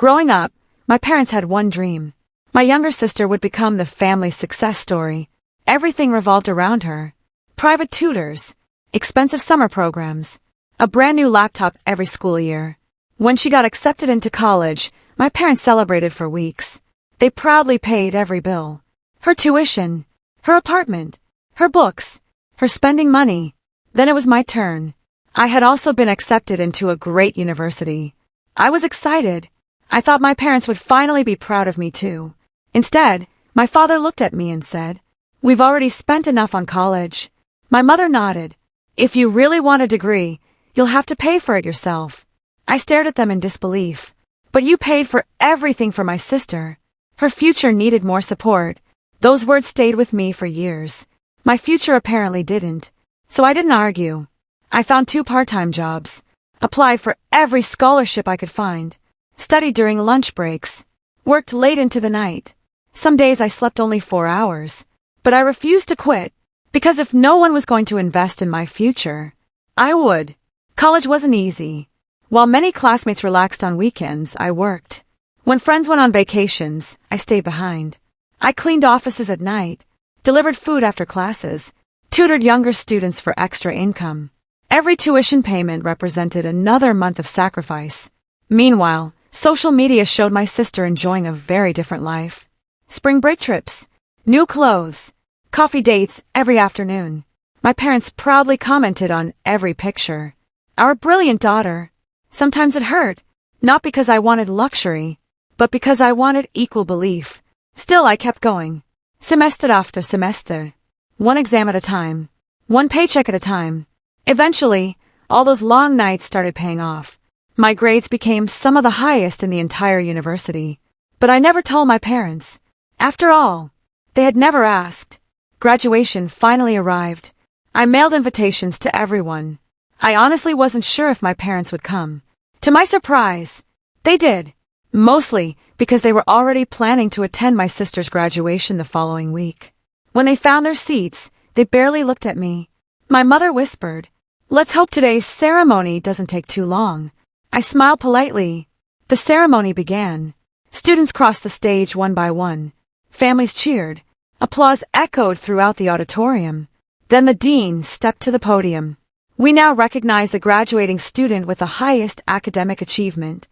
Growing up, my parents had one dream. My younger sister would become the family's success story. Everything revolved around her. Private tutors, expensive summer programs, a brand new laptop every school year. When she got accepted into college, my parents celebrated for weeks. They proudly paid every bill. Her tuition, her apartment, her books, her spending money. Then it was my turn. I had also been accepted into a great university. I was excited. I thought my parents would finally be proud of me too. Instead, my father looked at me and said, "We've already spent enough on college." My mother nodded. "If you really want a degree, you'll have to pay for it yourself." I stared at them in disbelief. "But you paid for everything for my sister. Her future needed more support." Those words stayed with me for years. My future apparently didn't. So I didn't argue. I found 2 part-time jobs, applied for every scholarship I could find, studied during lunch breaks, worked late into the night. Some days I slept only 4 hours. But I refused to quit, because if no one was going to invest in my future, I would. College wasn't easy. While many classmates relaxed on weekends, I worked. When friends went on vacations, I stayed behind. I cleaned offices at night, delivered food after classes, tutored younger students for extra income. Every tuition payment represented another month of sacrifice. Meanwhile, social media showed my sister enjoying a very different life. Spring break trips, new clothes, coffee dates every afternoon. My parents proudly commented on every picture. "Our brilliant daughter." Sometimes it hurt, not because I wanted luxury, but because I wanted equal belief. Still, I kept going. Semester after semester. One exam at a time. One paycheck at a time. Eventually, all those long nights started paying off. My grades became some of the highest in the entire university. But I never told my parents. After all, they had never asked. Graduation finally arrived. I mailed invitations to everyone. I honestly wasn't sure if my parents would come. To my surprise, they did. Mostly because they were already planning to attend my sister's graduation the following week. When they found their seats, they barely looked at me. My mother whispered, "Let's hope today's ceremony doesn't take too long." I smiled politely. The ceremony began. Students crossed the stage one by one. Families cheered. Applause echoed throughout the auditorium. Then the dean stepped to the podium. "We now recognize the graduating student with the highest academic achievement."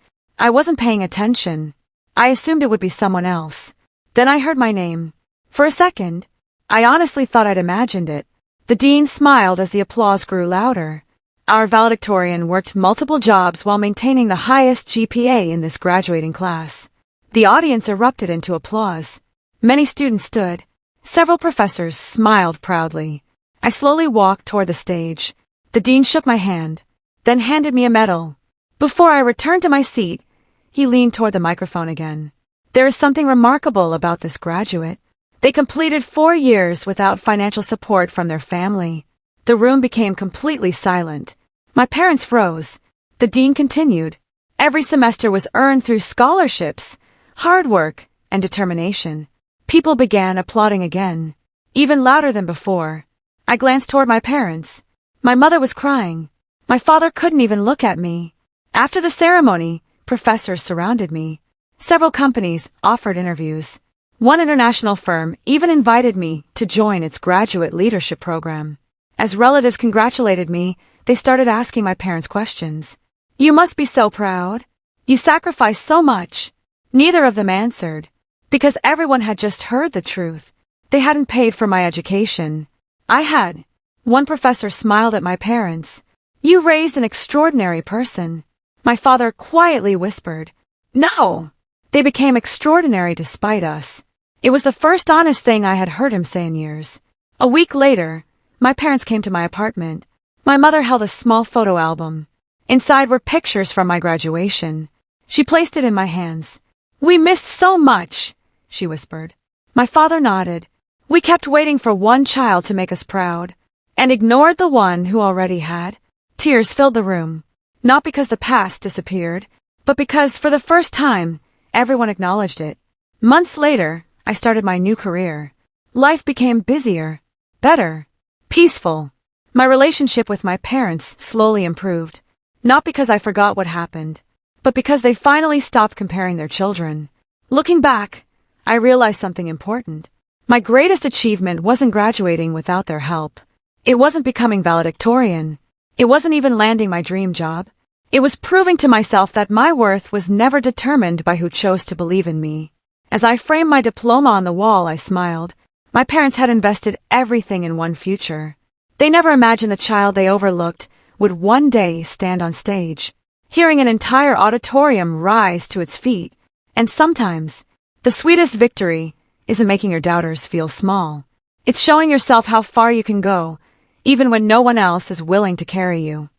I wasn't paying attention. I assumed it would be someone else. Then I heard my name. For a second, I honestly thought I'd imagined it. The dean smiled as the applause grew louder. Our valedictorian worked multiple jobs while maintaining the highest GPA in this graduating class. The audience erupted into applause. Many students stood. Several professors smiled proudly. I slowly walked toward the stage. The dean shook my hand, then handed me a medal. Before I returned to my seat, he leaned toward the microphone again. "There is something remarkable about this graduate. They completed 4 years without financial support from their family." The room became completely silent. My parents froze. The dean continued. "Every semester was earned through scholarships, hard work, and determination." People began applauding again, even louder than before. I glanced toward my parents. My mother was crying. My father couldn't even look at me. After the ceremony, professors surrounded me. Several companies offered interviews. One international firm even invited me to join its graduate leadership program. As relatives congratulated me, they started asking my parents questions. "You must be so proud. You sacrificed so much." Neither of them answered, because everyone had just heard the truth. They hadn't paid for my education. I had. One professor smiled at my parents. "You raised an extraordinary person." My father quietly whispered, "No." They became extraordinary despite us. It was the first honest thing I had heard him say in years. A week later, my parents came to my apartment. My mother held a small photo album. Inside were pictures from my graduation. She placed it in my hands. "We missed so much," she whispered. My father nodded. "We kept waiting for one child to make us proud, and ignored the one who already had." Tears filled the room, not because the past disappeared, but because, for the first time, everyone acknowledged it. Months later, I started my new career. Life became busier, better, peaceful. My relationship with my parents slowly improved, not because I forgot what happened, but because they finally stopped comparing their children. Looking back, I realized something important. My greatest achievement wasn't graduating without their help. It wasn't becoming valedictorian. It wasn't even landing my dream job. It was proving to myself that my worth was never determined by who chose to believe in me. As I framed my diploma on the wall, I smiled. My parents had invested everything in one future. They never imagined the child they overlooked would one day stand on stage, hearing an entire auditorium rise to its feet. And sometimes, the sweetest victory isn't making your doubters feel small. It's showing yourself how far you can go, even when no one else is willing to carry you.